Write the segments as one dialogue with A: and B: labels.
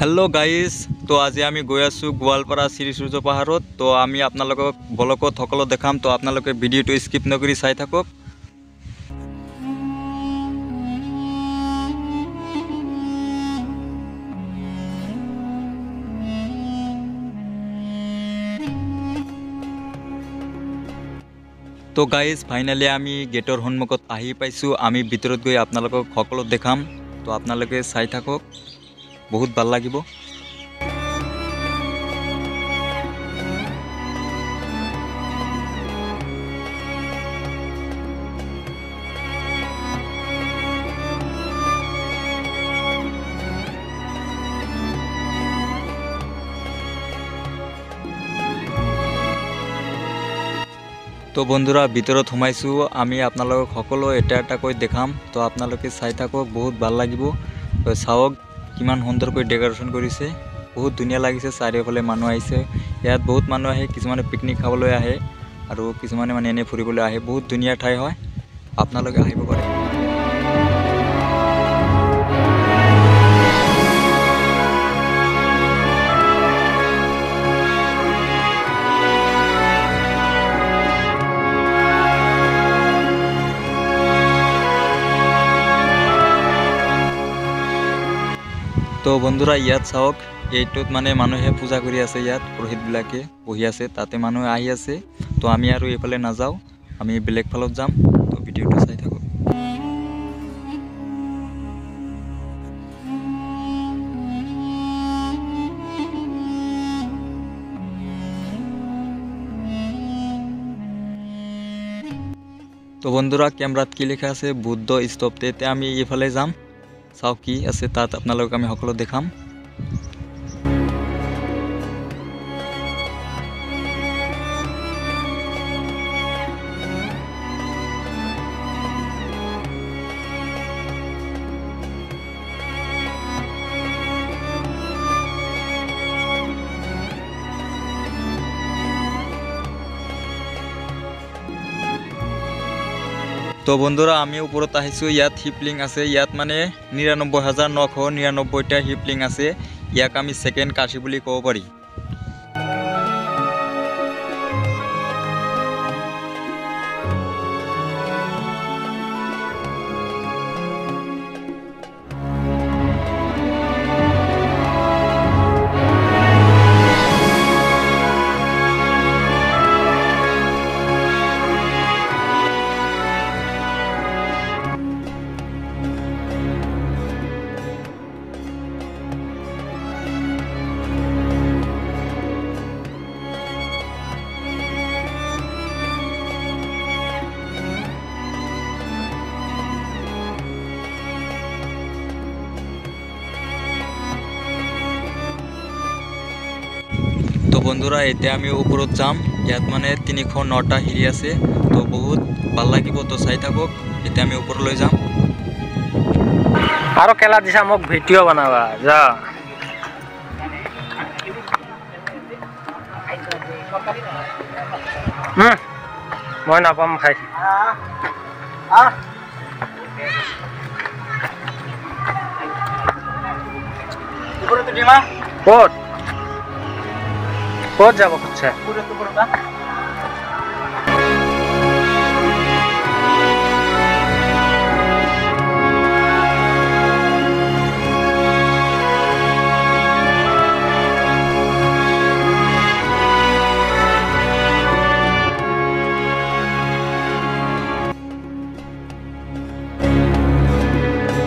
A: Hello guys, तो आज आमी गई आसो गोवालपारा श्री सूर्य पहाड़त। तो आमी आपनालोকক ब्लगत सकलो देखाम। तो आपनालोके भिडिओ स्किप नकरि चाइ थाকক। तो गाइस फाइनली आमी गेटर सन्मुखत आहि पाइছো। आमी भितरत गई आपनालोকক सकलो देखाम। तो आपनालोके चाइ थाকক, बहुत ভাল লাগিব। तो बंधुरा भितरत सोमाइছো। आमी आपनालोকক सकलो एटा एटाকৈ देखाम। तो आपनालोके चाइ थाকক, बहुत ভাল লাগিব। तो चाওক किमान सुंदरকৈ डेकोरेशन करिছে, बहुत धुनिया लागिছে। चारियोफाले मानुह आइছে, यात बहुत मानुह आহে। किछुमाने पिकनिक खाবলৈ आহে আৰু किछुमाने মানে এনে ফুৰিবলৈ आহে। बहुत धुनिया ठाই হয়, आपनालोके আহিব পাৰে। तो बंधुरा इयात चाওক, এইটোত মানে মানুহে পূজা কৰি আছে। ইয়াত পুৰোহিতবিলাকে বহি আছে, তাতে মানুহ আহি আছে। তো আমি আৰু এইফালে নাযাওঁ, আমি বেলেগ ফালত যাম। তো ভিডিঅ'টো চাই থাকক। তো বন্ধুরা ক্যামেরাত কি লেখা আছে, বুদ্ধ স্তূপ। তেতে আমি এইফালে যাম। চাও কি আছে তাত, আপোনালোকক আমি সকলো দেখাম। तो बंधुरा आमी ऊपरत आहिছো। यात शिवलिंग আছে। यात মানে ৯৯,৯৯৯টা শিवलिंग আছে। ইয়াক আমি সেকেন্ড কাশী বুলি ক'ব পাৰি। तो बंधुरा एते आमी ऊपरत जाम। यात माने ৩০৯টা সিঁড়ি আছে। तो बहुत ভাল লাগিব। तो চাই থাকক, এতে আমি ওপৰলৈ যাম।
B: আৰু কেলা দিছা মোক ভিডিঅ' বনাবা যা। মই নাপাম খাই। ক'ত ক'ত যাব খুঁজছে?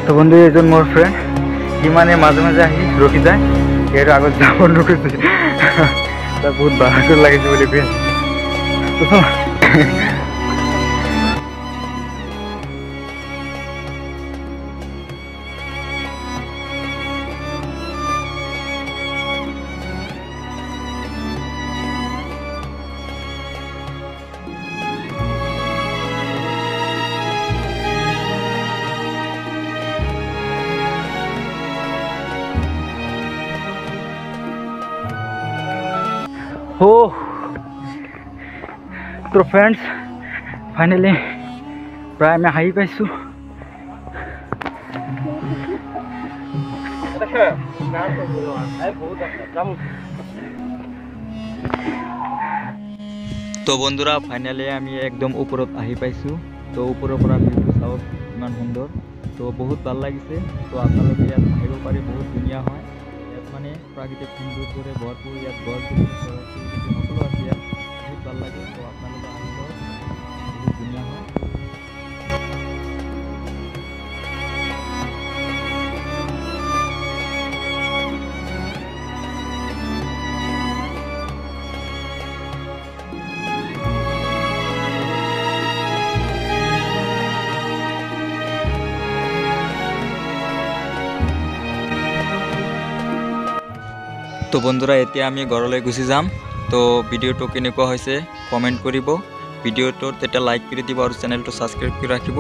A: तो बंधु एजन मोर फ्रेंड, हि माने माजे माजे आहि रखि जाय। यार आगत যাব नुकुছে। ता बहुत बाहादुर लागिছে বুলি কৈ আছে। তো हो तो फ्रेंड्स फाइनली प्राय मैं हाई पाइছো। তো বন্ধুরা ফাইনালি আমি একদম ওপৰত আহি পাইছোঁ। তো ওপৰৰ পৰা ভিউটো চাওক ইমান সুন্দৰ। তো বহুত ভাল লাগিছে। তো আপোনালোকে ইয়াত আহিব পাৰি, বহুত ধুনীয়া হয়। ইয়াত মানে প্ৰাকৃতিক সৌন্দৰ্যৰে ভৰপূৰ, ইয়াত গছ সকলো আছে ইয়াত, বহুত ভাল লাগে। তো আপোনালোকে আহিব, বহুত ধুনীয়া হয়। তো বন্ধুরা এতিয়া আমি ঘৰলৈ গুচি যাম। তো ভিডিঅ'টো কেনেকুৱা হৈছে কমেণ্ট কৰিব, ভিডিঅ'টোত এটা লাইক কৰি দিব আৰু চেনেলটো ছাবস্ক্ৰাইব কৰি ৰাখিব।